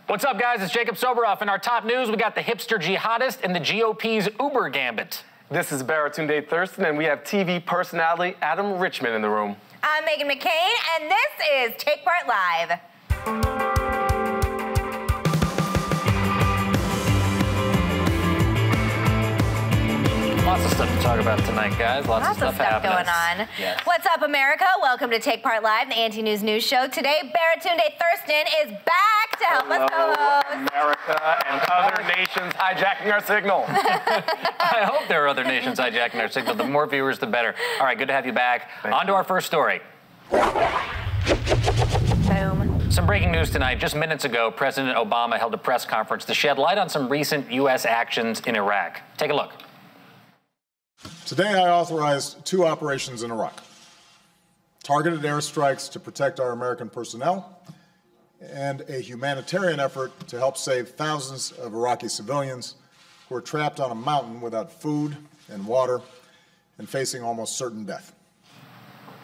What's up, guys? It's Jacob Soboroff. In our top news, we got the hipster jihadist and the GOP's Uber gambit. This is Baratunde Thurston, and we have TV personality Adam Richman in the room. I'm Meghan McCain, and this is Take Part Live. Lots of stuff to talk about tonight, guys. Lots of stuff happening. Going on. Yes. What's up, America? Welcome to Take Part Live, the anti-news news show. Today, Baratunde Thurston is back to help us co-host. America and other nations hijacking our signal. I hope there are other nations hijacking our signal. The more viewers, the better. All right, good to have you back. On to our first story. Boom. Some breaking news tonight. Just minutes ago, President Obama held a press conference to shed light on some recent U.S. actions in Iraq. Take a look. Today, I authorized 2 operations in Iraq. Targeted airstrikes to protect our American personnel and a humanitarian effort to help save thousands of Iraqi civilians who are trapped on a mountain without food and water and facing almost certain death.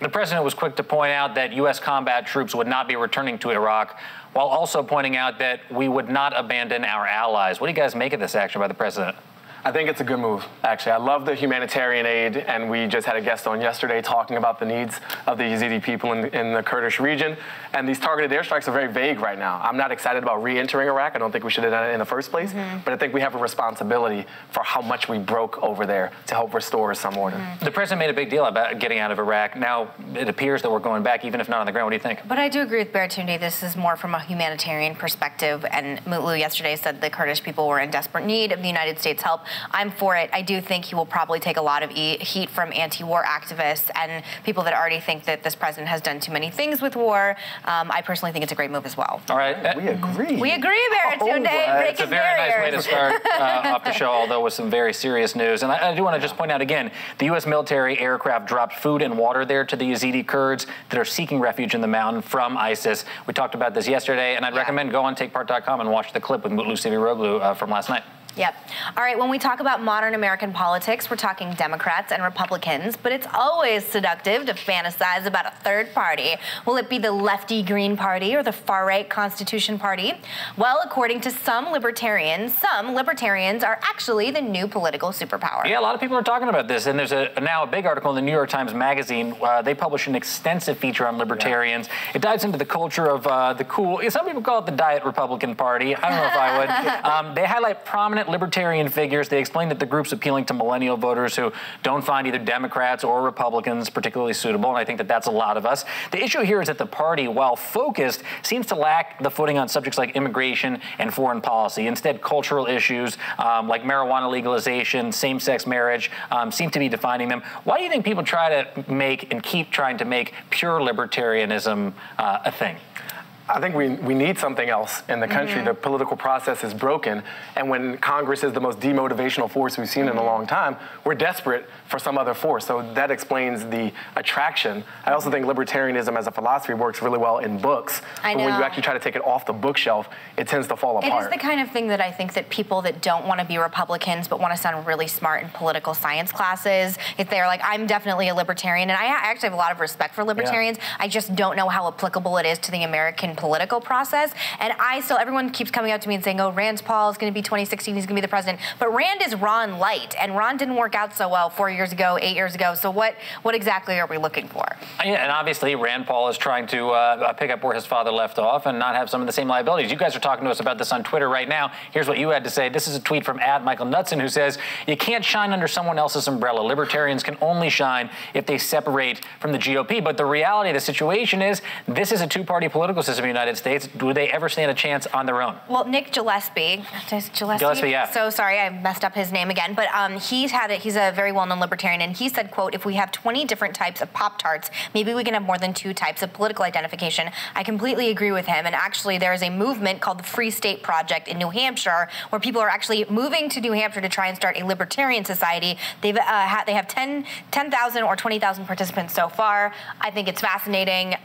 The president was quick to point out that U.S. combat troops would not be returning to Iraq, while also pointing out that we would not abandon our allies. What do you guys make of this action by the president? I think it's a good move, actually. I love the humanitarian aid, and we just had a guest on yesterday talking about the needs of the Yazidi people in the Kurdish region. And these targeted airstrikes are very vague right now. I'm not excited about re-entering Iraq. I don't think we should have done it in the first place. But I think we have a responsibility for how much we broke over there to help restore some order. The president made a big deal about getting out of Iraq. Now it appears that we're going back, even if not on the ground. What do you think? But I do agree with Baratunde. This is more from a humanitarian perspective. And Mutlu yesterday said the Kurdish people were in desperate need of the United States' help. I'm for it. I do think he will probably take a lot of heat from anti-war activists and people that already think that this president has done too many things with war. I personally think it's a great move as well. All right. We agree. We agree, Baratunde. It's a very nice way to start off the show, although with some very serious news. And I do want to just point out again, the U.S. military aircraft dropped food and water there to the Yazidi Kurds that are seeking refuge in the mountain from ISIS. We talked about this yesterday, and I'd recommend go on takepart.com and watch the clip with Mutlu Siviroglu from last night. Yep. All right, when we talk about modern American politics, we're talking Democrats and Republicans, but it's always seductive to fantasize about a third party. Will it be the lefty Green Party or the far-right Constitution Party? Well, according to some libertarians are actually the new political superpower. Yeah, a lot of people are talking about this, and there's now a big article in the New York Times Magazine. They publish an extensive feature on libertarians. Yeah. It dives into the culture of the cool, some people call it the Diet Republican Party. I don't know if I would. They highlight prominent libertarian figures. They explain that the group's appealing to millennial voters who don't find either Democrats or Republicans particularly suitable, and I think that that's a lot of us. The issue here is that the party, while focused, seems to lack the footing on subjects like immigration and foreign policy. Instead, cultural issues like marijuana legalization, same-sex marriage seem to be defining them. Why do you think people try to make and keep trying to make pure libertarianism a thing? I think we need something else in the country. The political process is broken, and when Congress is the most demotivational force we've seen in a long time, we're desperate for some other force. So that explains the attraction. I also think libertarianism as a philosophy works really well in books. But when you actually try to take it off the bookshelf, it tends to fall apart. It is the kind of thing that I think that people that don't want to be Republicans but want to sound really smart in political science classes, if they're like, I'm definitely a libertarian, and I actually have a lot of respect for libertarians, I just don't know how applicable it is to the American political process. And everyone keeps coming up to me and saying, oh, Rand Paul is going to be 2016, he's going to be the president. But Rand is Ron Light, and Ron didn't work out so well 4 years ago, 8 years ago. So what exactly are we looking for? Yeah, and obviously Rand Paul is trying to pick up where his father left off and not have some of the same liabilities. You guys are talking to us about this on Twitter right now. Here's what you had to say. This is a tweet from @Michael Knudsen, who says, you can't shine under someone else's umbrella. Libertarians can only shine if they separate from the GOP. But the reality of the situation is this is a two-party political system in the United States. Would they ever stand a chance on their own? Well, Nick Gillespie, yeah. So sorry, I messed up his name again, but he's a very well-known libertarian, and he said, quote, if we have 20 different types of Pop-Tarts, maybe we can have more than 2 types of political identification. I completely agree with him, and actually there is a movement called the Free State Project in New Hampshire where people are actually moving to New Hampshire to try and start a libertarian society. They have 10,000 or 20,000 participants so far. I think it's fascinating.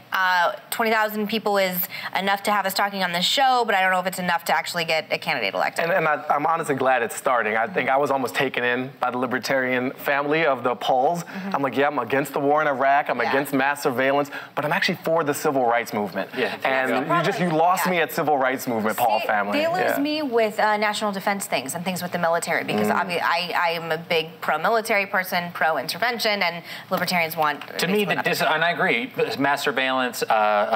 20,000 people is enough to have us talking on this show, but I don't know if it's enough to actually get a candidate elected. And I'm honestly glad it's starting. I think I was almost taken in by the libertarian family of the polls. I'm like, yeah, I'm against the war in Iraq, I'm against mass surveillance, but I'm actually for the civil rights movement. And you lost me at civil rights movement, Paul family. They lose me with national defense things and things with the military, because I am a big pro-military person, pro-intervention, and libertarians want... To me, and I agree, mass surveillance,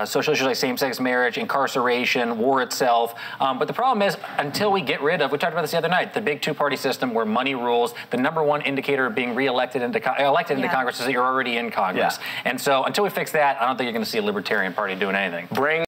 social issues like same-sex marriage, incarceration, war itself. But the problem is, until we get rid of, we talked about this the other night, the big two-party system where money rules, the #1 indicator of being re-elected into Congress is that you're already in Congress. And so until we fix that, I don't think you're going to see a Libertarian Party doing anything.